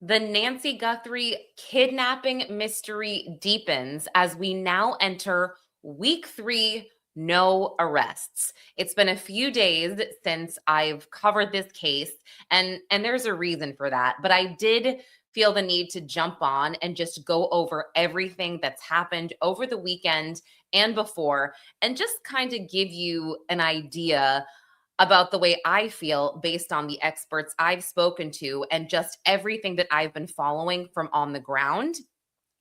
The Nancy Guthrie kidnapping mystery deepens as we now enter week 3, no arrests. It's been a few days since I've covered this case, and there's a reason for that. But I did feel the need to jump on and just go over everything that's happened over the weekend and before, and just kind of give you an idea about the way I feel based on the experts I've spoken to and just everything that I've been following from on the ground.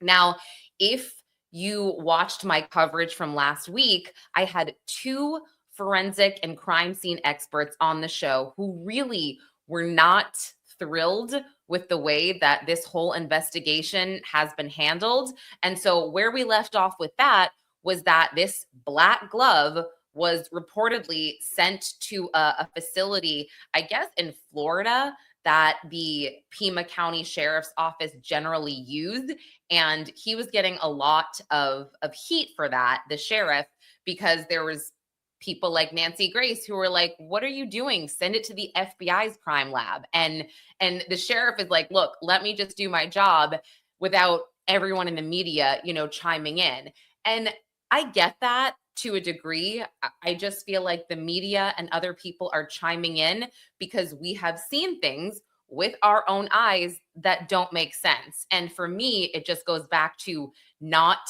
Now, if you watched my coverage from last week, I had two forensic and crime scene experts on the show who really were not thrilled with the way that this whole investigation has been handled. And so, where we left off with that was that this black glove was reportedly sent to a facility, I guess in Florida, that the Pima County Sheriff's Office generally used. And he was getting a lot of heat for that, the sheriff, because there was people like Nancy Grace who were like, what are you doing? Send it to the FBI's crime lab. And the sheriff is like, look, let me just do my job without everyone in the media, chiming in. And I get that to a degree. I just feel like the media and other people are chiming in because we have seen things with our own eyes that don't make sense. And for me, it just goes back to not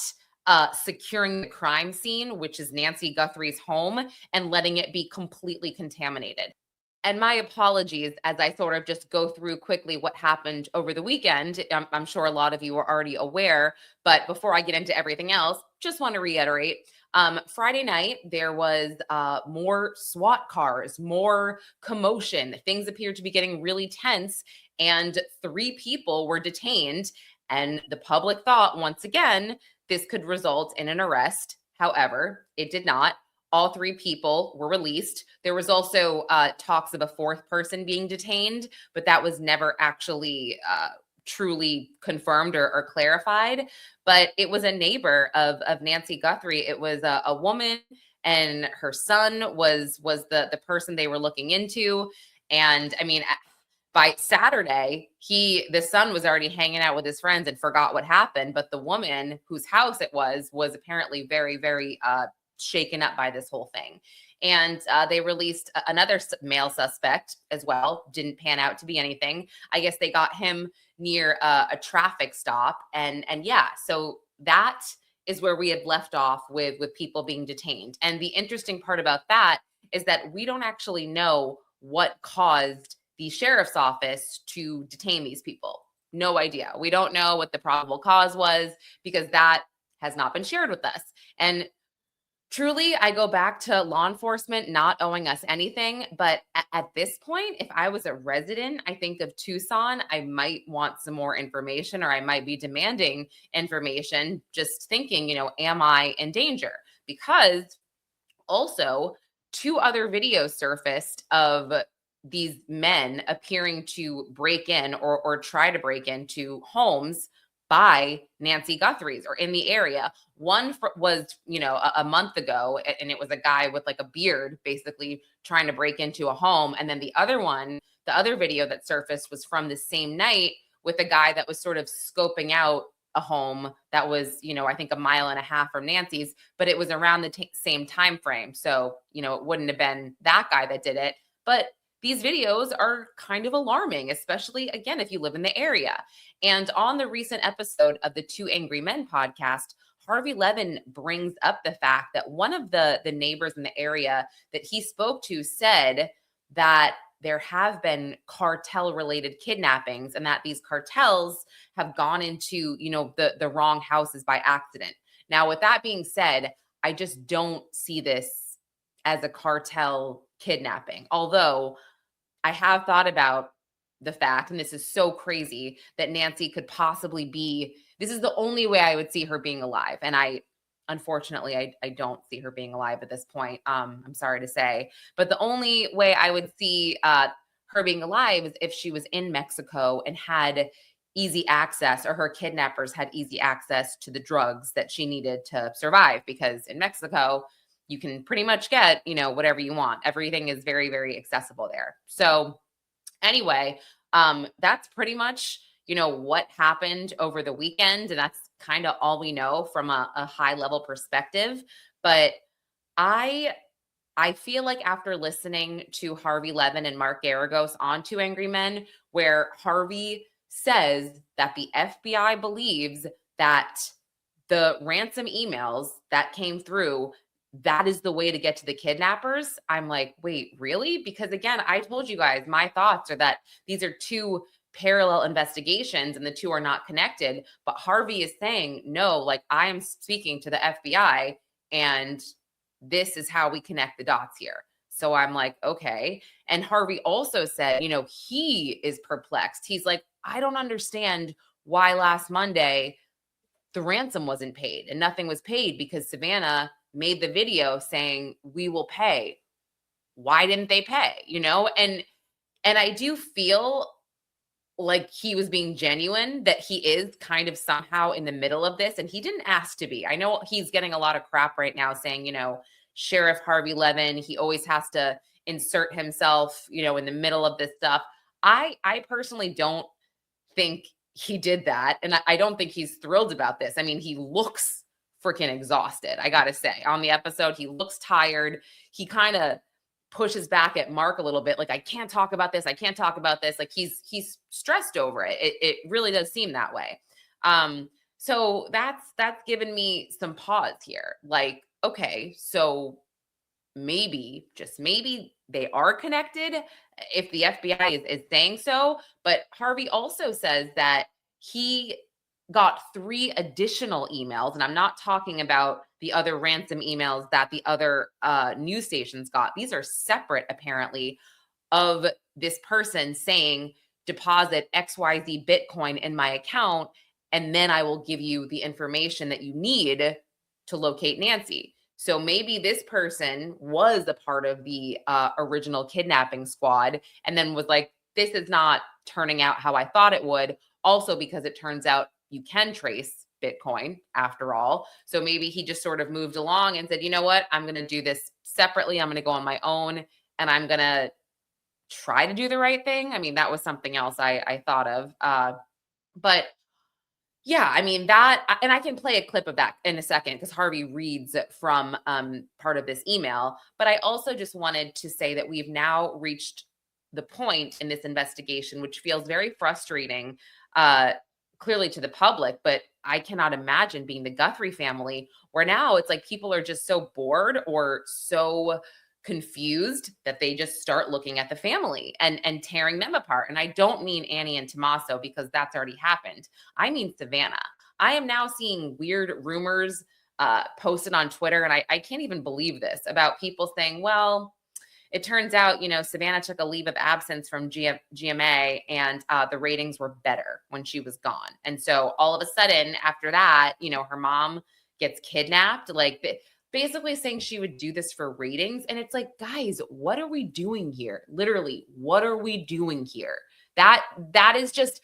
securing the crime scene, which is Nancy Guthrie's home, and letting it be completely contaminated. And my apologies as I sort of just go through quickly what happened over the weekend. I'm sure a lot of you are already aware, but before I get into everything else, just want to reiterate. Friday night, there was more SWAT cars, more commotion. Things appeared to be getting really tense, and 3 people were detained. And the public thought, once again, this could result in an arrest. However, it did not. All 3 people were released. There was also talks of a 4th person being detained, but that was never actually truly confirmed or clarified. But it was a neighbor of Nancy Guthrie. It was a woman, and her son was the person they were looking into. And I mean, by Saturday, the son was already hanging out with his friends and forgot what happened. But the woman whose house it was apparently very, very shaken up by this whole thing. And they released another male suspect as well. Didn't pan out to be anything. I guess they got him near a traffic stop. And yeah, so that is where we had left off with people being detained. And the interesting part about that is that we don't actually know what caused the sheriff's office to detain these people. No idea. We don't know what the probable cause was because that has not been shared with us. And truly, I go back to law enforcement not owing us anything. But at this point, if I was a resident, I think of Tucson, I might want some more information, or I might be demanding information, just thinking, am I in danger? Because also 2 other videos surfaced of these men appearing to break in or try to break into homes by Nancy Guthrie's or in the area. One was, a month ago, and it was a guy with like a beard basically trying to break into a home. And then the other video that surfaced was from the same night with a guy that was sort of scoping out a home that was, I think 1.5 miles from Nancy's, but it was around the same time frame. So, it wouldn't have been that guy that did it. But these videos are kind of alarming, especially, again, if you live in the area. And on the recent episode of the 2 Angry Men podcast, Harvey Levin brings up the fact that one of the neighbors in the area that he spoke to said that there have been cartel-related kidnappings and that these cartels have gone into, the wrong houses by accident. Now, with that being said, I just don't see this as a cartel kidnapping, although I have thought about the fact, and this is so crazy, that Nancy could possibly be, this is the only way I would see her being alive. And unfortunately, I don't see her being alive at this point. I'm sorry to say, but the only way I would see her being alive is if she was in Mexico and had easy access, or her kidnappers had easy access to the drugs that she needed to survive. Because in Mexico, you can pretty much get, whatever you want. Everything is very, very accessible there. So anyway, that's pretty much, what happened over the weekend. And that's kind of all we know from a high level perspective. But I I feel like after listening to Harvey Levin and Mark Garagos on Two Angry Men, where Harvey says that the FBI believes that the ransom emails that came through, that is the way to get to the kidnappers. I'm like, wait, really? Because again, I told you guys, my thoughts are that these are two parallel investigations and the two are not connected. But Harvey is saying, no, like I am speaking to the FBI and this is how we connect the dots here. So I'm like, okay. And Harvey also said, he is perplexed. He's like, I don't understand why last Monday the ransom wasn't paid and nothing was paid because Savannah made the video saying we will pay. Why didn't they pay? And I do feel like he was being genuine, that he is kind of somehow in the middle of this and he didn't ask to be. I know he's getting a lot of crap right now saying, Sheriff Harvey Levin, he always has to insert himself, in the middle of this stuff. I personally don't think he did that. And I don't think he's thrilled about this. I mean, he looks freaking exhausted. I got to say, on the episode, he looks tired. He kind of pushes back at Mark a little bit. Like, I can't talk about this. I can't talk about this. Like he's stressed over it. It really does seem that way. So that's given me some pause here. Like, okay, so maybe, just maybe they are connected if the FBI is saying so. But Harvey also says that he got 3 additional emails, and I'm not talking about the other ransom emails that the other news stations got. These are separate, apparently, of this person saying, deposit XYZ Bitcoin in my account, and then I will give you the information that you need to locate Nancy. So maybe this person was a part of the original kidnapping squad and then was like, this is not turning out how I thought it would. Also, because it turns out you can trace Bitcoin after all. So maybe he just sort of moved along and said, you know what, I'm going to do this separately. I'm going to go on my own and I'm going to try to do the right thing. I mean, that was something else I thought of. But yeah, I mean that, and I can play a clip of that in a second because Harvey reads from part of this email. But I also just wanted to say that we've now reached the point in this investigation, which feels very frustrating, clearly to the public, but I cannot imagine being the Guthrie family, where now it's like people are just so bored or so confused that they just start looking at the family and tearing them apart. And I don't mean Annie and Tommaso because that's already happened. I mean Savannah. I am now seeing weird rumors posted on Twitter, and I can't even believe this, about people saying, well, it turns out, Savannah took a leave of absence from GMA and the ratings were better when she was gone. And so all of a sudden after that, her mom gets kidnapped, like basically saying she would do this for ratings. And it's like, guys, what are we doing here? Literally, what are we doing here? That is just,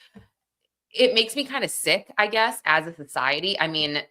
it makes me kind of sick, I guess, as a society. I mean,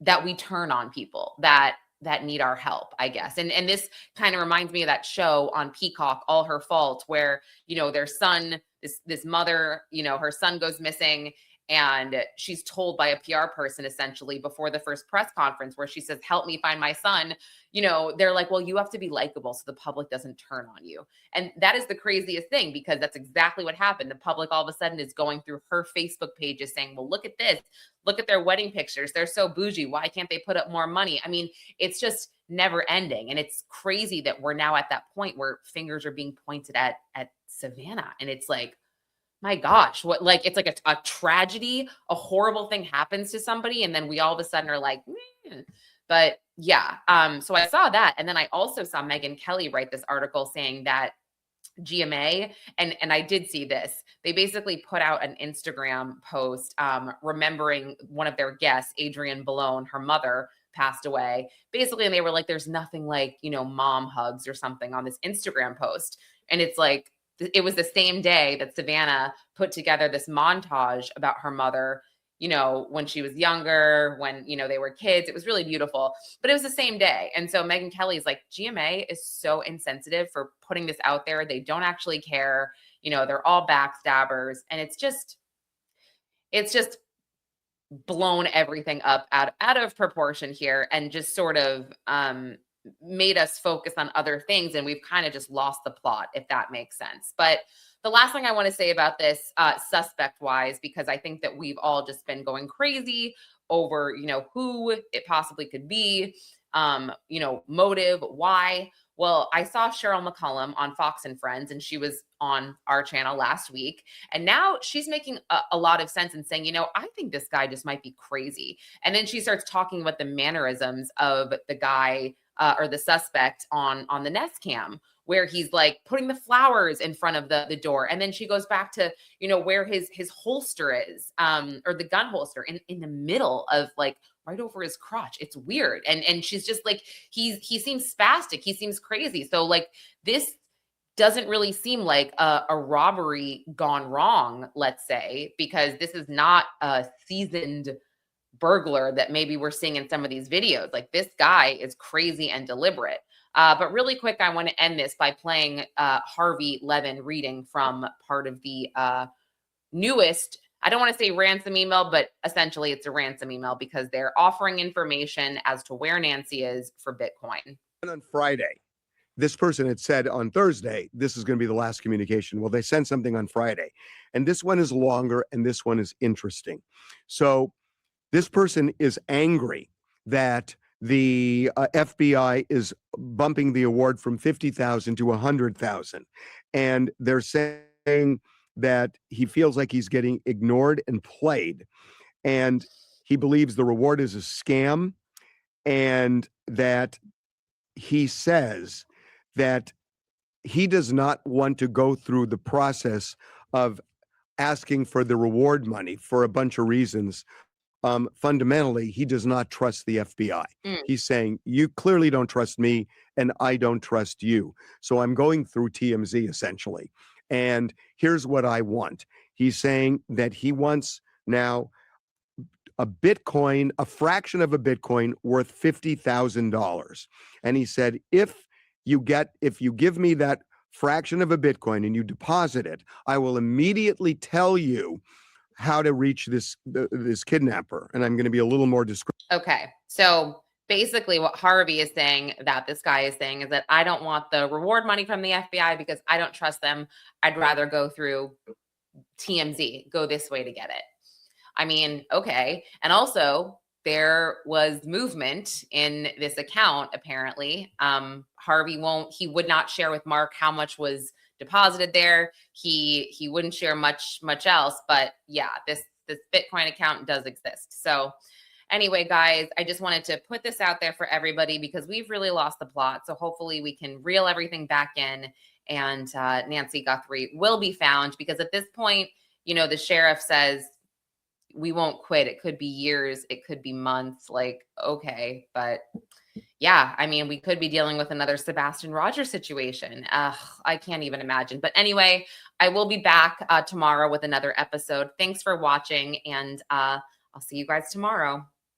that we turn on people that need our help, I guess. And this kind of reminds me of that show on Peacock, All Her Fault, where, their son, this mother, her son goes missing and she's told by a PR person essentially before the first press conference where she says, help me find my son. They're like, well, you have to be likable so the public doesn't turn on you. And that is the craziest thing, because that's exactly what happened. The public all of a sudden is going through her Facebook pages saying, well, look at this. Look at their wedding pictures. They're so bougie. Why can't they put up more money? I mean, it's just never ending. And it's crazy that we're now at that point where fingers are being pointed at Savannah. And it's like, my gosh, what, like, it's like a tragedy, a horrible thing happens to somebody. And then we all of a sudden are like, meh. But yeah. So I saw that. And then I also saw Megyn Kelly write this article saying that GMA, and I did see this, they basically put out an Instagram post remembering one of their guests, Adrienne Balone, her mother passed away, basically. And they were like, there's nothing like, mom hugs or something on this Instagram post. And it's like, it was the same day that Savannah put together this montage about her mother, when she was younger, when, they were kids. It was really beautiful, but it was the same day. And so Megyn Kelly's like, GMA is so insensitive for putting this out there. They don't actually care. They're all backstabbers. And it's just, it's just blown everything up out of proportion here, and just sort of made us focus on other things, and we've kind of just lost the plot, if that makes sense. But the last thing I want to say about this, suspect wise, because I think that we've all just been going crazy over, who it possibly could be, motive, why. Well, I saw Cheryl McCollum on Fox and Friends, and she was on our channel last week. And now she's making a lot of sense and saying, I think this guy just might be crazy. And then she starts talking about the mannerisms of the guy, or the suspect on the Nest cam, where he's like putting the flowers in front of the door. And then she goes back to, where his holster is, or the gun holster in the middle of, like, right over his crotch. It's weird. And she's just like, he seems spastic. He seems crazy. So, like, this doesn't really seem like a robbery gone wrong, let's say, because this is not a seasoned burglar that maybe we're seeing in some of these videos. Like, this guy is crazy and deliberate. But really quick, I want to end this by playing Harvey Levin reading from part of the newest, I don't want to say ransom email, but essentially it's a ransom email, because they're offering information as to where Nancy is for Bitcoin. On Friday, this person had said on Thursday, this is going to be the last communication. Well, they sent something on Friday, and this one is longer and this one is interesting. So this person is angry that the FBI is bumping the award from 50,000 to 100,000. And they're saying that he feels like he's getting ignored and played. And he believes the reward is a scam, and that he says that he does not want to go through the process of asking for the reward money for a bunch of reasons. Fundamentally, he does not trust the FBI. He's saying, you clearly don't trust me, and I don't trust you. So I'm going through TMZ, essentially. And here's what I want. He's saying that he wants now a Bitcoin, a fraction of a Bitcoin worth $50,000. And he said, if you give me that fraction of a Bitcoin and you deposit it, I will immediately tell you how to reach this kidnapper. And I'm going to be a little more descriptive. Okay. So basically what Harvey is saying, that this guy is saying, is that I don't want the reward money from the FBI because I don't trust them. I'd rather go through TMZ, go this way to get it. I mean, okay. And also, there was movement in this account, apparently. Harvey would not share with Mark how much was deposited there. He wouldn't share much else, but yeah, this Bitcoin account does exist. So anyway, guys, I just wanted to put this out there for everybody, because we've really lost the plot. So hopefully we can reel everything back in, and Nancy Guthrie will be found, because at this point, the sheriff says, we won't quit. It could be years. It could be months. Like, okay. But yeah, I mean, we could be dealing with another Sebastian Rogers situation. I can't even imagine. But anyway, I will be back tomorrow with another episode. Thanks for watching, and I'll see you guys tomorrow.